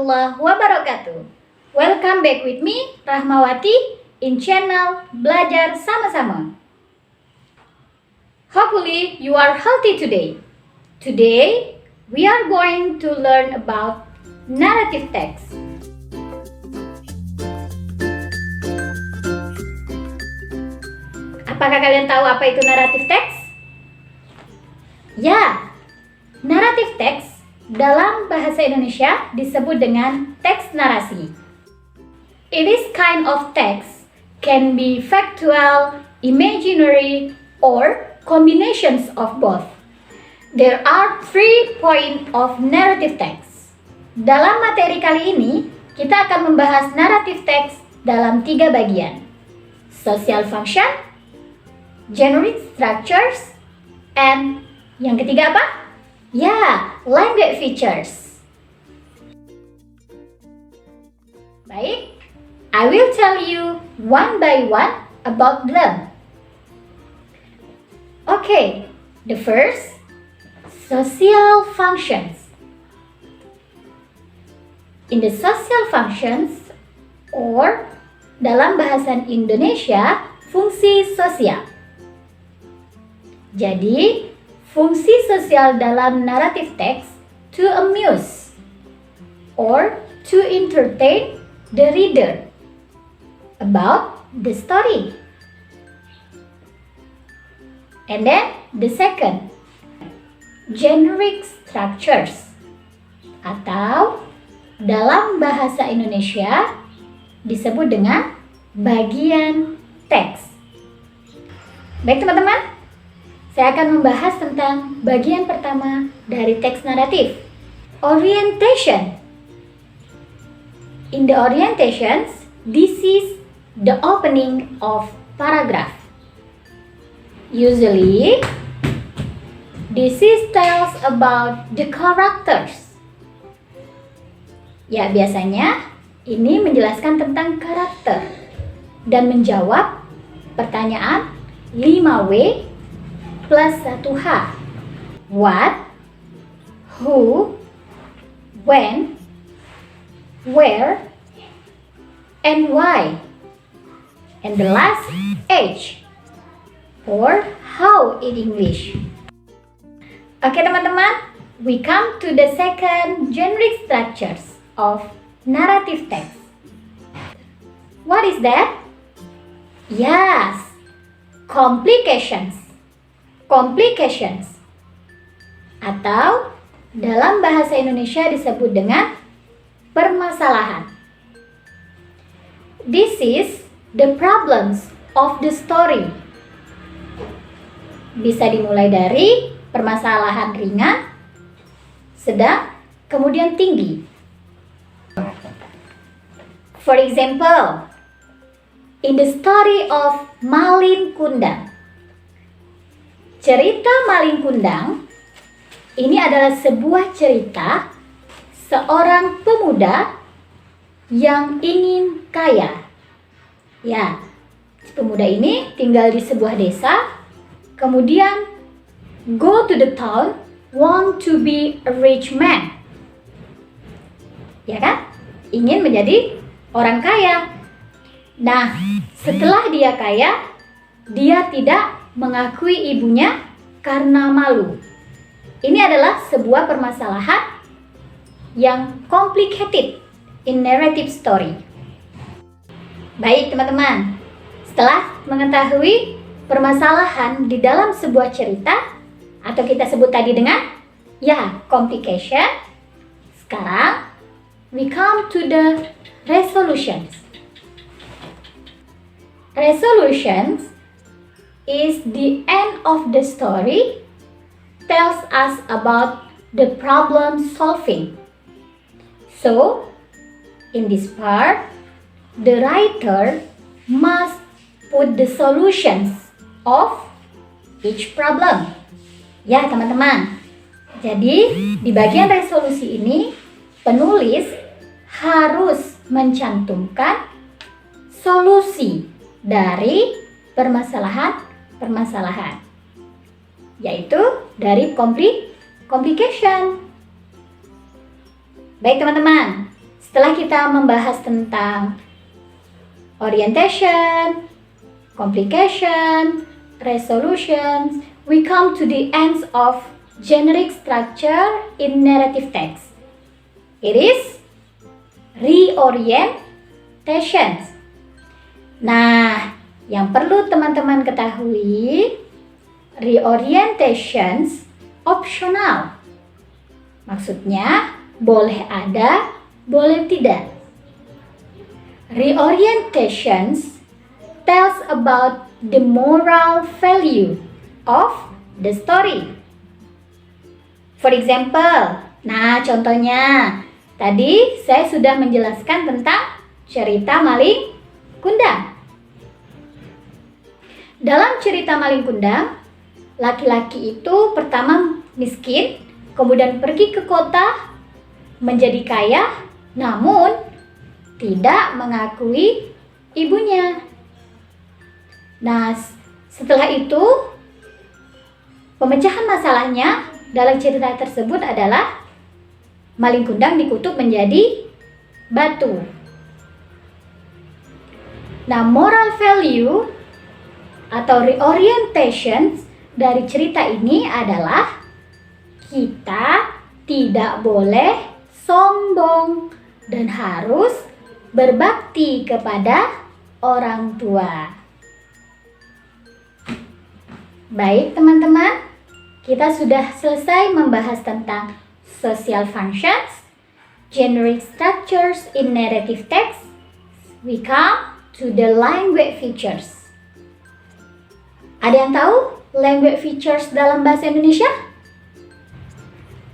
warahmatullahi wabarakatuh. Welcome back with me, Rahmawati, in channel Belajar Sama-Sama. Hopefully you are healthy today. Today, we are going to learn about narrative text. Apakah kalian tahu apa itu narrative text? Ya, narrative text dalam bahasa Indonesia disebut dengan teks narasi. This kind of text can be factual, imaginary, or combinations of both. There are 3 points of narrative text. Dalam materi kali ini, kita akan membahas narrative text dalam 3 bagian. Social function, generic structures, and yang ketiga apa? Ya, language features. Baik, I will tell you one by one about them. Okay, the first, social functions. In the social functions, or dalam bahasa Indonesia, fungsi sosial. Jadi, fungsi sosial dalam narrative text to amuse or to entertain the reader about the story. And then the second, generic structures, atau dalam bahasa Indonesia disebut dengan bagian teks. Baik teman-teman, saya akan membahas tentang bagian pertama dari teks naratif, orientation. In the orientations, this is the opening of paragraph. Usually, this is tells about the characters. Ya, biasanya ini menjelaskan tentang karakter dan menjawab pertanyaan 5W plus 1H. What, who, when, where, and why. And the last H, or how in English. Oke teman-teman, we come to the second generic structures of narrative text. What is that? Yes, complications. Complications, atau dalam bahasa Indonesia disebut dengan permasalahan. This is the problems of the story. Bisa dimulai dari permasalahan ringan, sedang, kemudian tinggi. For example, in the story of Malin Kundang. Cerita Malin Kundang ini adalah sebuah cerita seorang pemuda yang ingin kaya. Ya, pemuda ini tinggal di sebuah desa, kemudian go to the town, want to be a rich man. Ya kan? Ingin menjadi orang kaya. Nah, setelah dia kaya, dia tidak mengakui ibunya karena malu. Ini adalah sebuah permasalahan yang complicated in narrative story. Baik teman-teman, setelah mengetahui permasalahan di dalam sebuah cerita, atau kita sebut tadi dengan complication, sekarang we come to the resolutions. Resolutions is the end of the story, tells us about the problem solving. So, in this part, the writer must put the solutions of each problem. Ya teman-teman, jadi di bagian resolusi ini, penulis harus mencantumkan solusi dari permasalahan, yaitu dari complication. Baik teman-teman, setelah kita membahas tentang orientation, complication, resolutions, we come to the ends of generic structure in narrative text. It is reorientation. Nah, yang perlu teman-teman ketahui, reorientations optional. Maksudnya, boleh ada, boleh tidak. Reorientations tells about the moral value of the story. For example, nah contohnya, tadi saya sudah menjelaskan tentang cerita Maling Kundang. Dalam cerita Maling Kundang, laki-laki itu pertama miskin, kemudian pergi ke kota menjadi kaya, namun tidak mengakui ibunya. Nah, setelah itu pemecahan masalahnya dalam cerita tersebut adalah Maling Kundang dikutuk menjadi batu. Nah, moral value atau reorientation dari cerita ini adalah kita tidak boleh sombong dan harus berbakti kepada orang tua. Baik teman-teman, kita sudah selesai membahas tentang social functions, generic structures in narrative text. We come to the language features. Ada yang tahu language features dalam bahasa Indonesia?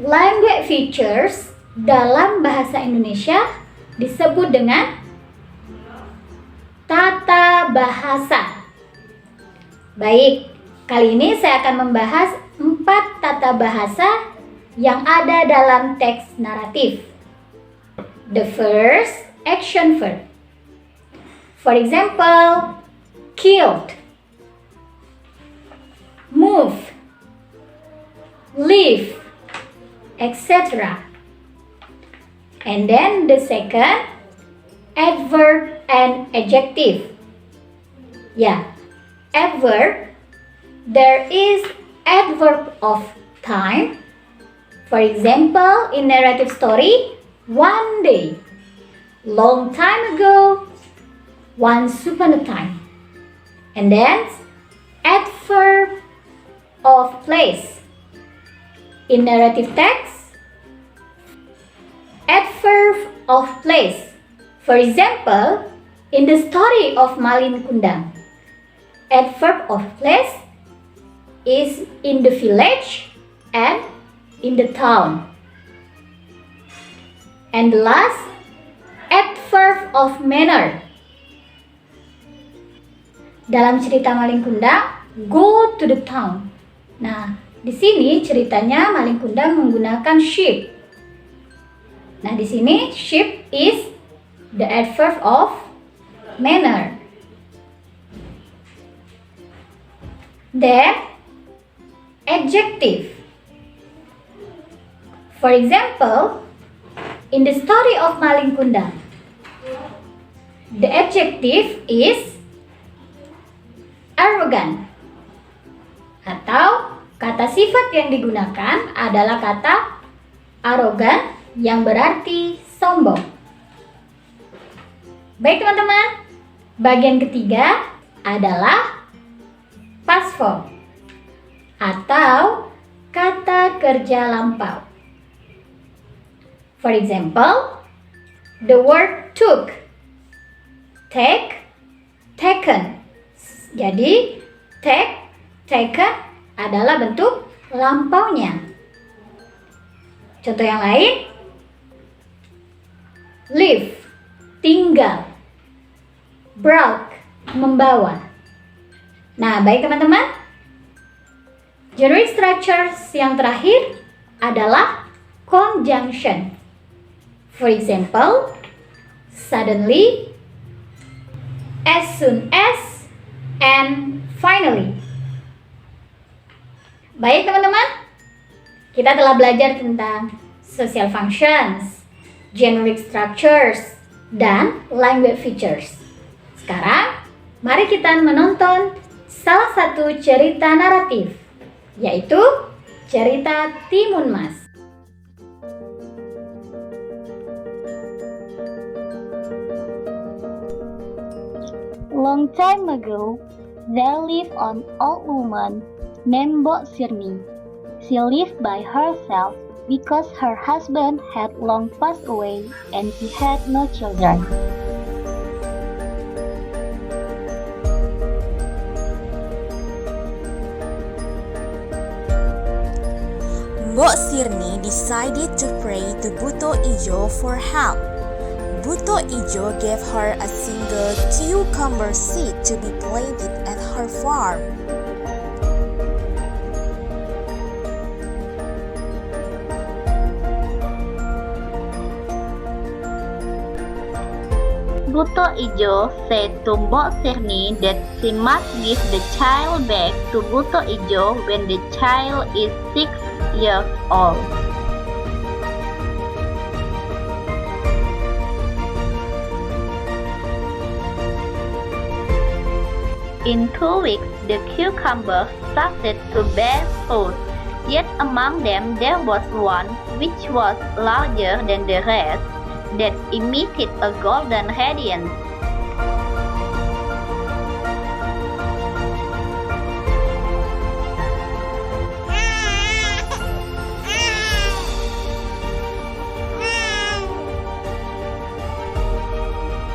Language features dalam bahasa Indonesia disebut dengan tata bahasa. Baik, kali ini saya akan membahas 4 tata bahasa yang ada dalam teks naratif. The first, action verb. For example, killed, move, live, etc. And then the second, adverb and adjective. Yeah, adverb, there is adverb of time. For example, in narrative story, one day, long time ago, once upon a time. And then adverb of place. In narrative text, adverb of place. For example, in the story of Maling Kundang, adverb of place is in the village and in the town. And the last, adverb of manner. Dalam cerita Maling Kundang, go to the town. Nah, di sini ceritanya Maling Kundang menggunakan sheep. Nah, di sini sheep is the adverb of manner. Then, adjective. For example, in the story of Maling Kundang, the adjective is arrogant. Atau kata sifat yang digunakan adalah kata arogan yang berarti sombong. Baik teman-teman, bagian ketiga adalah past form atau kata kerja lampau. For example, the word took, take, taken. Jadi, take, taken adalah bentuk lampaunya. Contoh yang lain, live, tinggal, brought, membawa. Nah, baik teman-teman, generic structures yang terakhir adalah conjunction. For example, suddenly, as soon as, and finally. Baik teman-teman, kita telah belajar tentang social functions, generic structures, dan language features. Sekarang, mari kita menonton salah satu cerita naratif, yaitu cerita Timun Mas. Long time ago, there lived an old woman named Mbok Sirni. She lived by herself because her husband had long passed away and she had no children. Mbok Sirni decided to pray to Buto Ijo for help. Buto Ijo gave her a single cucumber seed to be planted at her farm. Buto Ijo said to Mbok Sirni that she must give the child back to Buto Ijo when the child is 6 years old. In 2 weeks, the cucumbers started to bear fruit, yet among them there was one which was larger than the rest, that emitted a golden radiance.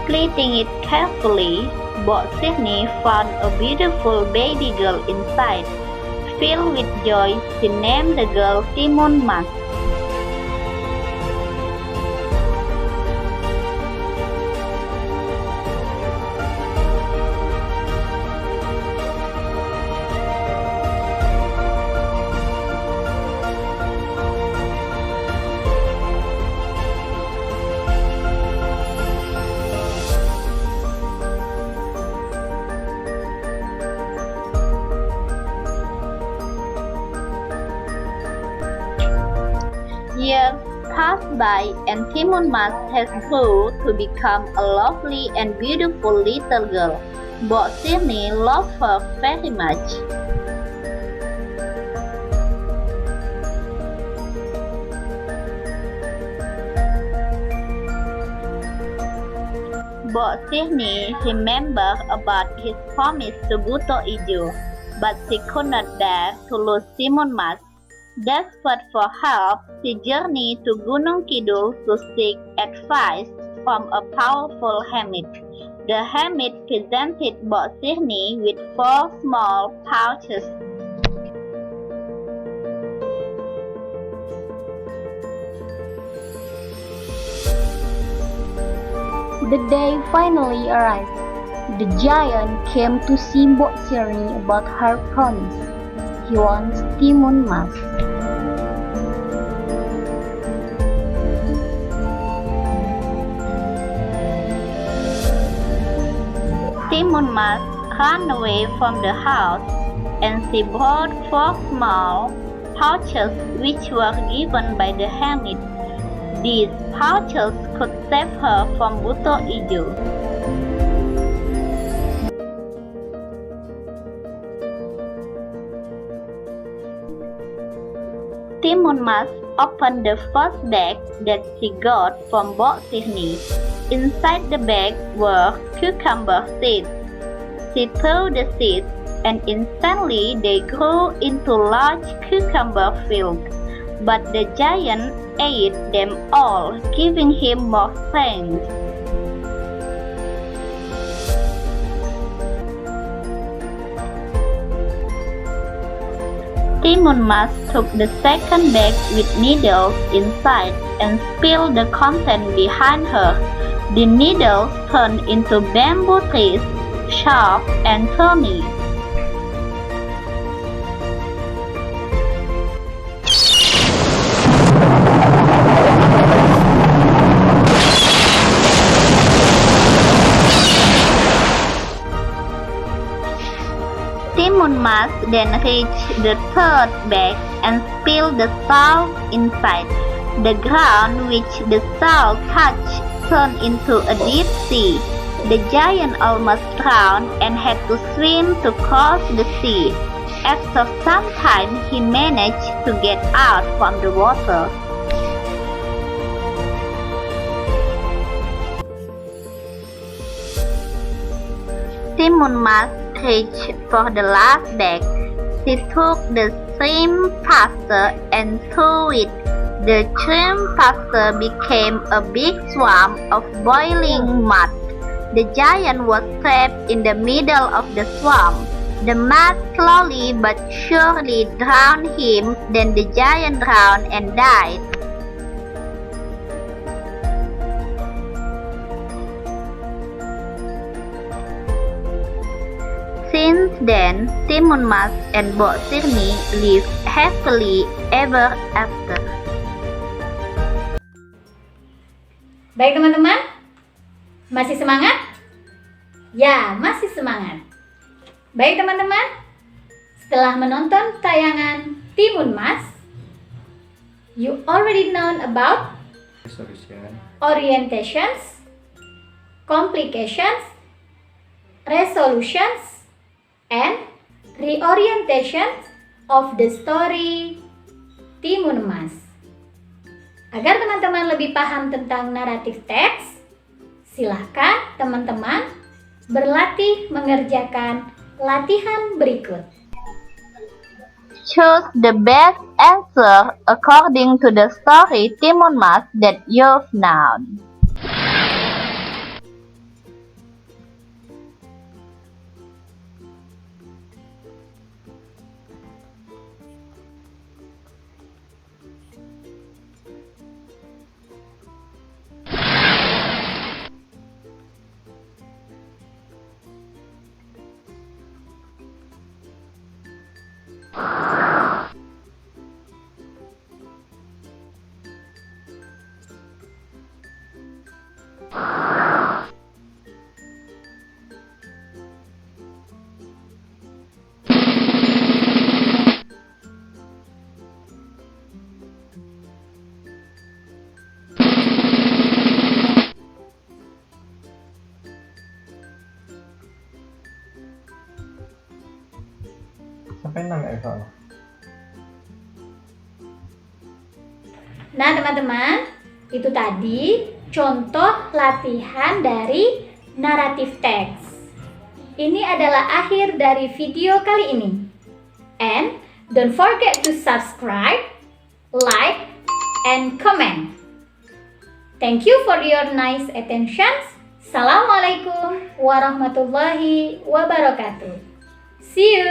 Splitting it carefully, Mbok Sirni found a beautiful baby girl inside. Filled with joy, she named the girl Timun Mas. Years passed by and Timun Mas has grew to become a lovely and beautiful little girl. Mbok Sirni loved her very much. Mbok Sirni remembered about his promise to Buto Ijo, but she could not bear to lose Timun Mas. Desperate for help, she journeyed to Gunung Kidul to seek advice from a powerful hermit. The hermit presented Mbok Sirni with 4 small pouches. The day finally arrived. The giant came to see Mbok Sirni about her promise. He wants Timun Mas. Timun Mas ran away from the house, and she brought 4 small pouches which were given by the hermit. These pouches could save her from Buto Ijo. Timun Mas opened the first bag that she got from Mbok Sirni. Inside the bag were cucumber seeds. She threw the seeds, and instantly they grew into large cucumber fields. But the giant ate them all, giving him more strength. Timun Mas took the second bag with needles inside and spilled the content behind her. The needles turned into bamboo trees, sharp and thorny. Timun Mas then reached the third bag and spilled the salt inside. The ground which the salt touched turned into a deep sea. The giant almost drowned and had to swim to cross the sea. After some time, he managed to get out from the water. Timun Mas reached for the last bag. She took the shrimp pasta and threw it. The shrimp pasta became a big swarm of boiling mud. The giant was trapped in the middle of the swarm. The mud slowly but surely drowned him. Then the giant drowned and died. Since then, Timun Mas and Mbok Sirni live happily ever after. Baik teman-teman, masih semangat? Ya, masih semangat. Baik teman-teman, setelah menonton tayangan Timun Mas, you already known about orientations, complications, resolutions, and reorientation of the story Timun Mas. Agar teman-teman lebih paham tentang naratif teks, silahkan teman-teman berlatih mengerjakan latihan berikut. Choose the best answer according to the story Timun Mas that you've known. Sampai 6 ya soalnya. Nah teman-teman, itu tadi contoh latihan dari naratif teks. Ini adalah akhir dari video kali ini. And don't forget to subscribe, like, and comment. Thank you for your nice attention. Assalamualaikum warahmatullahi wabarakatuh. See you.